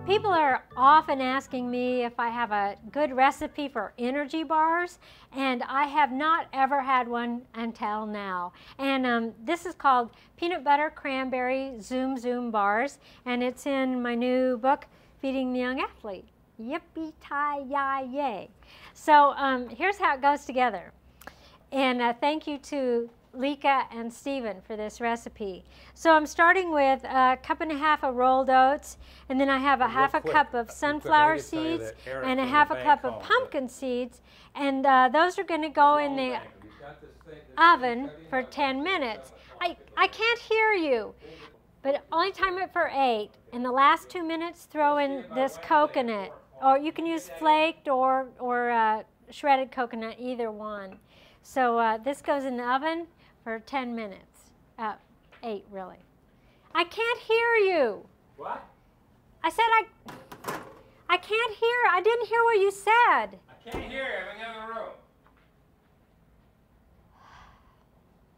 People are often asking me if I have a good recipe for energy bars, and I have not ever had one until now. And this is called Peanut Butter Cranberry Zoom Zoom Bars, and it's in my new book, Feeding the Young Athlete. Yippee-ki-yay. So here's how it goes together. And thank you to Lika and Stephen for this recipe. So I'm starting with a cup and a half of rolled oats, and then I have a half a cup of sunflower seeds and a half a cup of pumpkin seeds, and those are going to go in the oven for 10 minutes. I can't hear you, but only time it for 8. In the last 2 minutes, throw in this coconut, or you can use flaked or shredded coconut, either one. So this goes in the oven for 10 minutes. 8, really. I can't hear you. What? I said I can't hear. I didn't hear what you said. I can't hear you. I'm in the other room.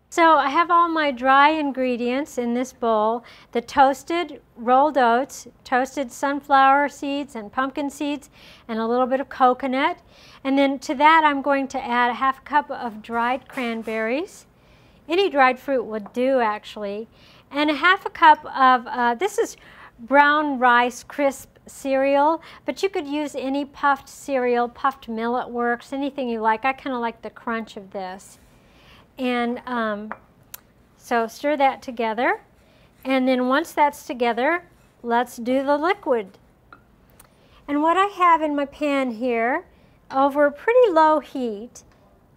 So I have all my dry ingredients in this bowl. The toasted rolled oats, toasted sunflower seeds and pumpkin seeds, and a little bit of coconut. And then to that I'm going to add a half cup of dried cranberries. Any dried fruit would do, actually. And a half a cup of, this is brown rice crisp cereal, but you could use any puffed cereal. Puffed millet works, anything you like. I kind of like the crunch of this. And so stir that together. And then once that's together, let's do the liquid. And what I have in my pan here, over a pretty low heat,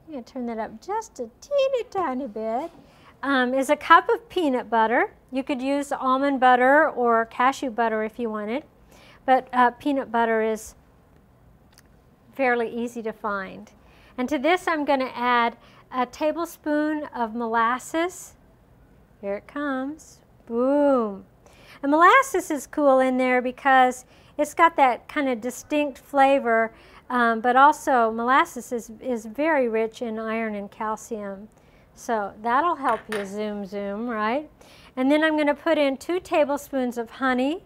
I'm going to turn that up just a teeny tiny bit, is a cup of peanut butter. You could use almond butter or cashew butter if you wanted, but peanut butter is fairly easy to find. And to this I'm going to add a tablespoon of molasses. Here it comes. Boom. And molasses is cool in there because it's got that kind of distinct flavor, but also molasses is very rich in iron and calcium. So that'll help you zoom zoom, right? And then I'm going to put in 2 tablespoons of honey.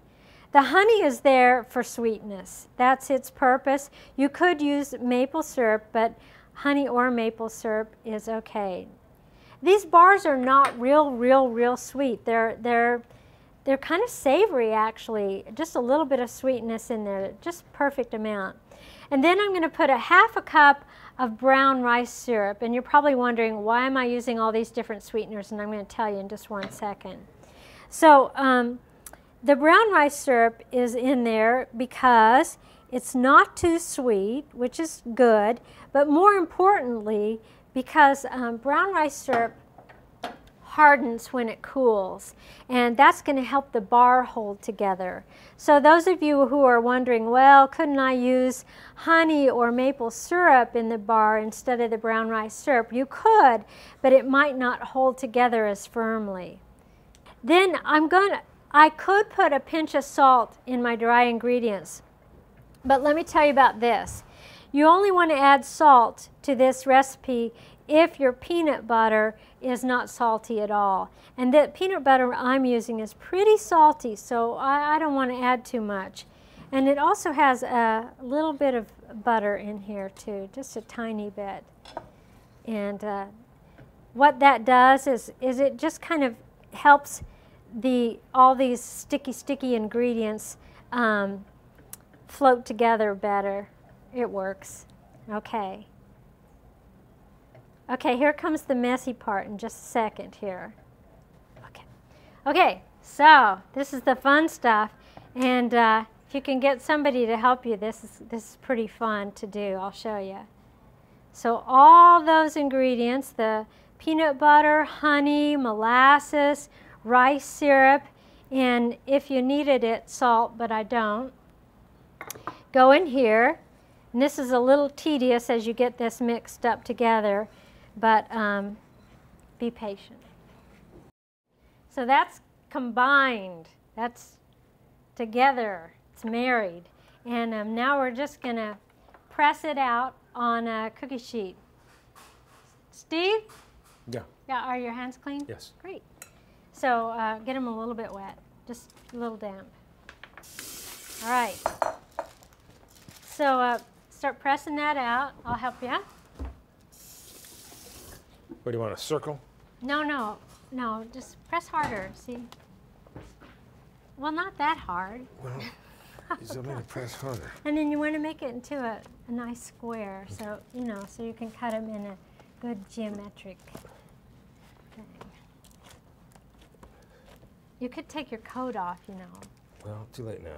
The honey is there for sweetness. That's its purpose. You could use maple syrup, but honey or maple syrup is okay. These bars are not real sweet. They're kind of savory, actually. Just a little bit of sweetness in there, just perfect amount. And then I'm going to put a half a cup of brown rice syrup. And you're probably wondering, why am I using all these different sweeteners? And I'm going to tell you in just 1 second. So the brown rice syrup is in there because it's not too sweet, which is good, but more importantly, because brown rice syrup hardens when it cools, and that's going to help the bar hold together. So those of you who are wondering, well, couldn't I use honey or maple syrup in the bar instead of the brown rice syrup? You could, but it might not hold together as firmly. Then I could put a pinch of salt in my dry ingredients, but let me tell you about this. You only want to add salt to this recipe if your peanut butter is not salty at all. And the peanut butter I'm using is pretty salty, so I don't want to add too much. And it also has a little bit of butter in here too, just a tiny bit. And what that does is it just kind of helps all these sticky ingredients float together better. It works. Okay. Okay, here comes the messy part in just a second here. Okay, so this is the fun stuff, and if you can get somebody to help you, this is pretty fun to do. I'll show you. So all those ingredients, the peanut butter, honey, molasses, rice syrup, and if you needed it, salt, but I don't, go in here. And this is a little tedious as you get this mixed up together, but be patient. So that's combined. That's together. It's married. And now we're just going to press it out on a cookie sheet. Steve? Yeah. Yeah, are your hands clean? Yes. Great. So get them a little bit wet, just a little damp. All right. So start pressing that out. I'll help you. What do you want, a circle? No, just press harder, see? Well, not that hard. Well, you still need to press harder. And then you want to make it into a nice square, so, so you can cut them in a good geometric thing. You could take your coat off, Well, too late now.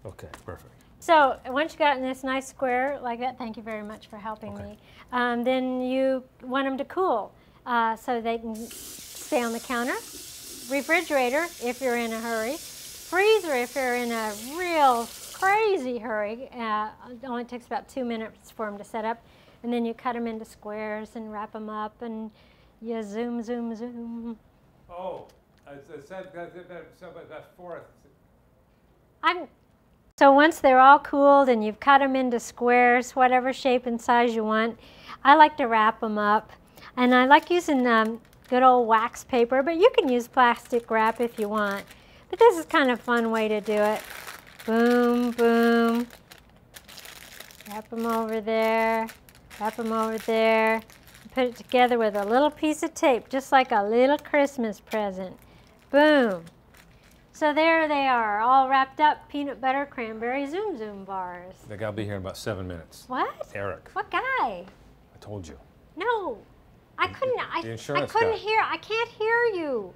Okay, perfect. So once you got in this nice square like that, thank you very much for helping me. Then you want them to cool so they can stay on the counter. Refrigerator if you're in a hurry. Freezer if you're in a real crazy hurry. It only takes about 2 minutes for them to set up. And then you cut them into squares and wrap them up and you zoom, zoom, zoom. Oh, it said that's fourth. So once they're all cooled and you've cut them into squares, whatever shape and size you want, I like to wrap them up. And I like using good old wax paper, but you can use plastic wrap if you want. But this is kind of a fun way to do it. Boom, boom. Wrap them over there, wrap them over there. Put it together with a little piece of tape, just like a little Christmas present. Boom. So there they are, all wrapped up, peanut butter, cranberry, zoom zoom bars. I think I'll be here in about 7 minutes. What? Eric. What guy? I told you. No, I couldn't. The insurance I couldn't guy. hear. I can't hear you.